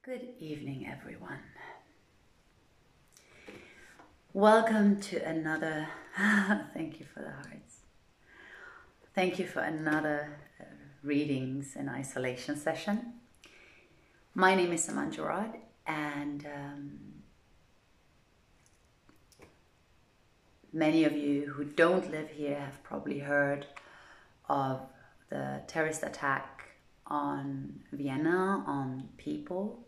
Good evening, everyone. Welcome to another, thank you for the hearts. Thank you for another readings and isolation session. My name is Saman Giraud, and many of you who don't live here have probably heard of the terrorist attack on Vienna, on people.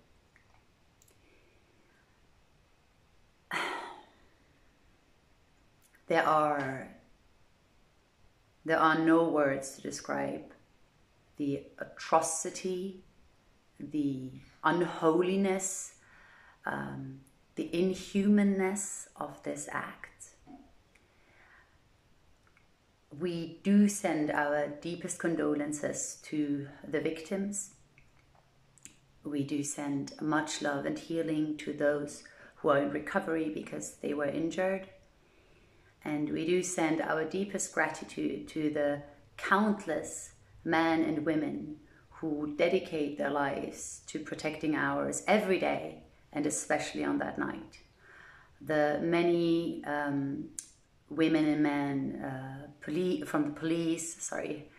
There are no words to describe the atrocity, the unholiness, the inhumanness of this act. We do send our deepest condolences to the victims. We do send much love and healing to those who are in recovery because they were injured. And we do send our deepest gratitude to the countless men and women who dedicate their lives to protecting ours every day, and especially on that night. The many women and men from the police, sorry,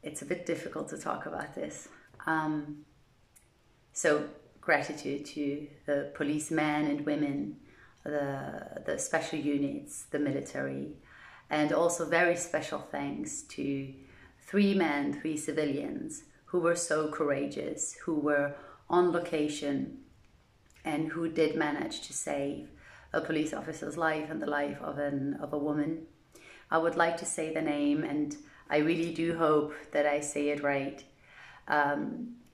it's a bit difficult to talk about this. So gratitude to the policemen and women, the special units, the military, and also very special thanks to 3 civilians who were so courageous, who were on location and who did manage to save a police officer's life and the life of a woman. I would like to say the name, and I really do hope that I say it right.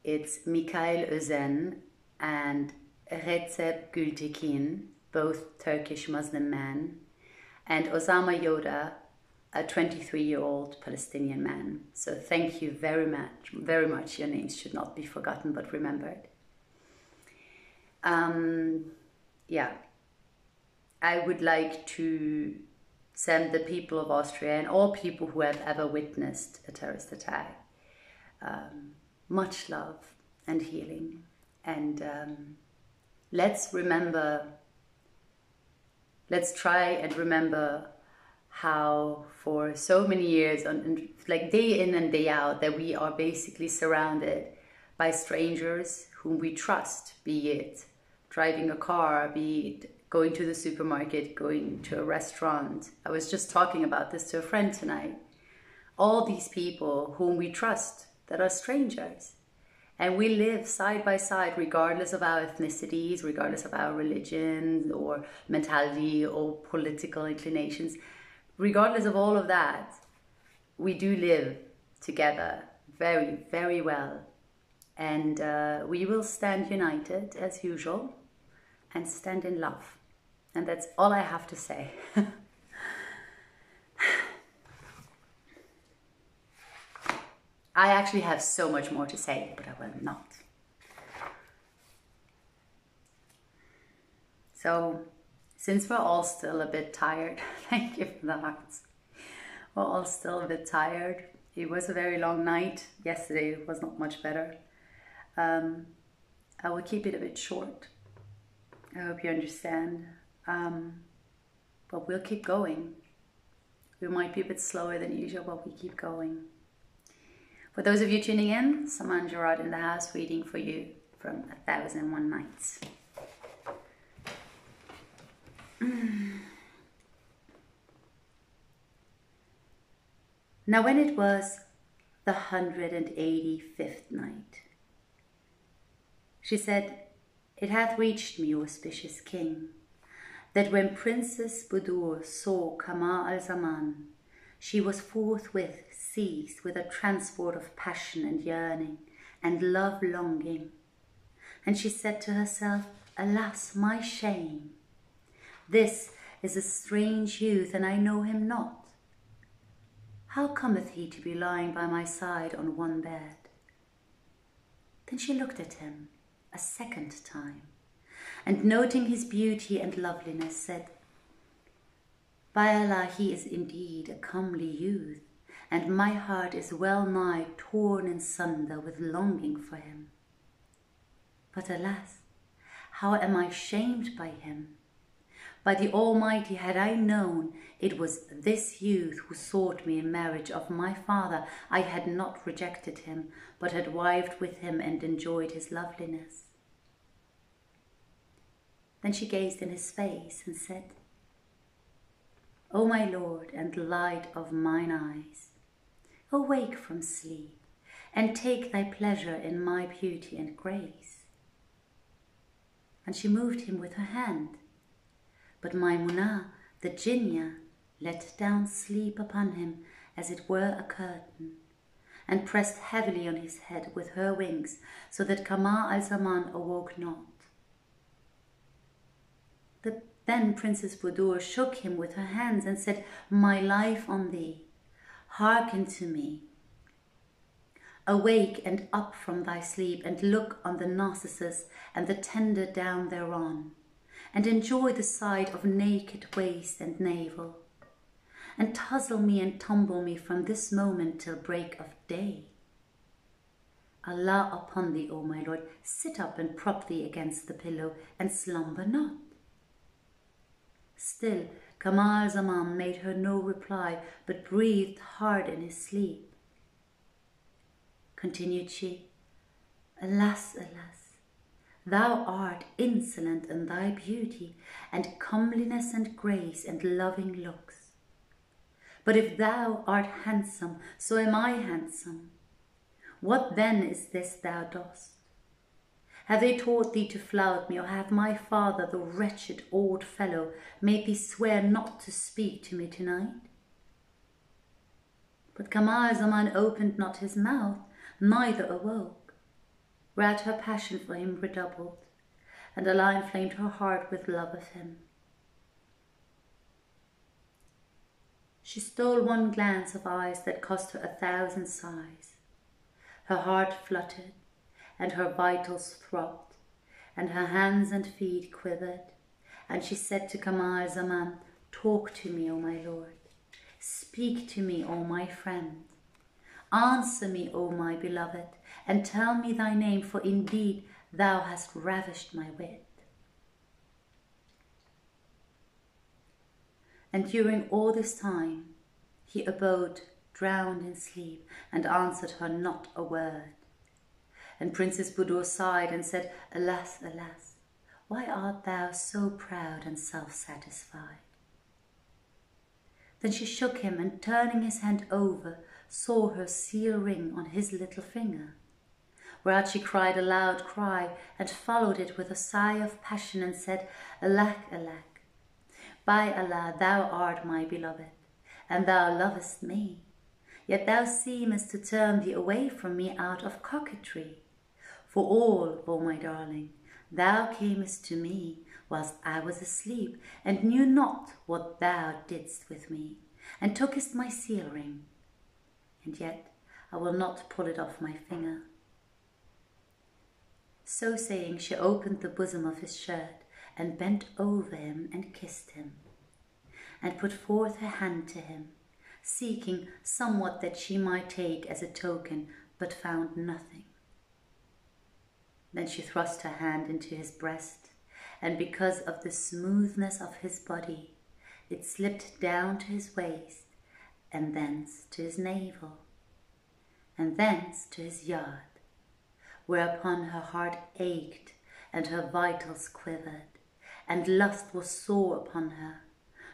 It's Mikail Özen and Recep Gültekin, both Turkish Muslim men, and Osama Yoda, a 23-year-old Palestinian man. So thank you very much, very much. Your names should not be forgotten but remembered. Yeah, I would like to send the people of Austria and all people who have ever witnessed a terrorist attack much love and healing. And let's try and remember how for so many years, like day in and day out, that we are basically surrounded by strangers whom we trust, be it driving a car, be it going to the supermarket, going to a restaurant. I was just talking about this to a friend tonight. All these people whom we trust that are strangers. And we live side by side, regardless of our ethnicities, regardless of our religion or mentality or political inclinations. Regardless of all of that, we do live together very, very well. And we will stand united as usual and stand in love. And that's all I have to say. I actually have so much more to say, but I will not. So, since we're all still a bit tired, thank you for the hearts. We're all still a bit tired. It was a very long night. Yesterday was not much better. I will keep it a bit short. I hope you understand. But we'll keep going. We might be a bit slower than usual, but we keep going. For those of you tuning in, Saman Giraud in the house reading for you from 1001 Nights. Now when it was the 185th night, she said, "It hath reached me, O auspicious king, that when Princess Budur saw Kamar al-Zaman, she was forthwith seized with a transport of passion and yearning and love-longing. And she said to herself, Alas, my shame! This is a strange youth, and I know him not. How cometh he to be lying by my side on one bed? Then she looked at him a second time, and noting his beauty and loveliness, said, By Allah, he is indeed a comely youth, and my heart is well nigh torn in sunder with longing for him. But alas, how am I shamed by him? By the Almighty, had I known it was this youth who sought me in marriage of my father, I had not rejected him, but had wived with him and enjoyed his loveliness. Then she gazed in his face and said, O my lord and light of mine eyes, awake from sleep, and take thy pleasure in my beauty and grace. And she moved him with her hand, but Maymunah, the Jinniyah, let down sleep upon him as it were a curtain, and pressed heavily on his head with her wings, so that Kamar al-Zaman awoke not. Then Princess Budur shook him with her hands and said, My life on thee, hearken to me. Awake and up from thy sleep, and look on the Narcissus and the tender down thereon, and enjoy the sight of naked waist and navel, and touzle me and tumble me from this moment till break of day. Allah upon thee, O my lord, sit up and prop thee against the pillow, and slumber not. Still Kamar al-Zaman made her no reply, but breathed hard in his sleep. Continued she, Alas, alas, thou art insolent in thy beauty, and comeliness and grace and loving looks. But if thou art handsome, so am I handsome. What then is this thou dost? Have they taught thee to flout me, or have my father, the wretched old fellow, made thee swear not to speak to me tonight? But Kamar al-Zaman opened not his mouth, neither awoke, whereat her passion for him redoubled, and Allah inflamed her heart with love of him. She stole one glance of eyes that cost her 1,000 sighs. Her heart fluttered, and her vitals throbbed, and her hands and feet quivered, and she said to Kamar al-Zaman, Talk to me, O my lord. Speak to me, O my friend. Answer me, O my beloved, and tell me thy name, for indeed thou hast ravished my wit. And during all this time he abode drowned in sleep, and answered her not a word. And Princess Budur sighed and said, Alas, alas, why art thou so proud and self-satisfied? Then she shook him, and turning his hand over, saw her seal ring on his little finger, whereat she cried a loud cry, and followed it with a sigh of passion, and said, Alack, alack, by Allah, thou art my beloved, and thou lovest me, yet thou seemest to turn thee away from me out of coquetry. For all, O my darling, thou camest to me whilst I was asleep, and knew not what thou didst with me, and tookest my seal ring, and yet I will not pull it off my finger. So saying, she opened the bosom of his shirt, and bent over him and kissed him, and put forth her hand to him, seeking somewhat that she might take as a token, but found nothing. Then she thrust her hand into his breast, and because of the smoothness of his body, it slipped down to his waist, and thence to his navel, and thence to his yard, whereupon her heart ached, and her vitals quivered, and lust was sore upon her,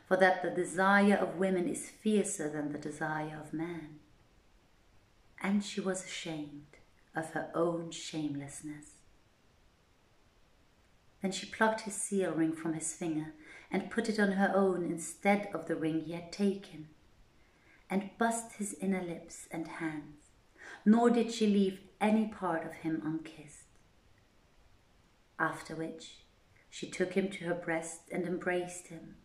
for that the desire of women is fiercer than the desire of man. And she was ashamed of her own shamelessness. Then she plucked his seal ring from his finger, and put it on her own instead of the ring he had taken, and bussed his inner lips and hands, nor did she leave any part of him unkissed. After which she took him to her breast and embraced him,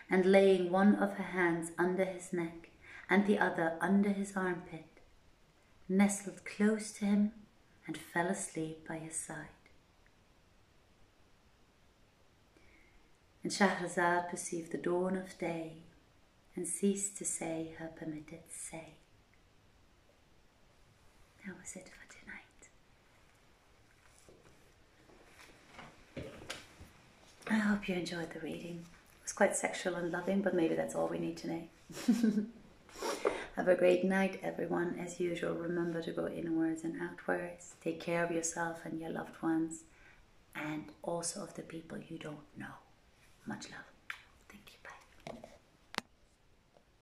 and laying one of her hands under his neck and the other under his armpit, nestled close to him and fell asleep by his side. And Shahrazad perceived the dawn of day, and ceased to say her permitted say. That was it for tonight. I hope you enjoyed the reading. It was quite sexual and loving, but maybe that's all we need to know. Have a great night, everyone. As usual, remember to go inwards and outwards. Take care of yourself and your loved ones, and also of the people you don't know. Much love.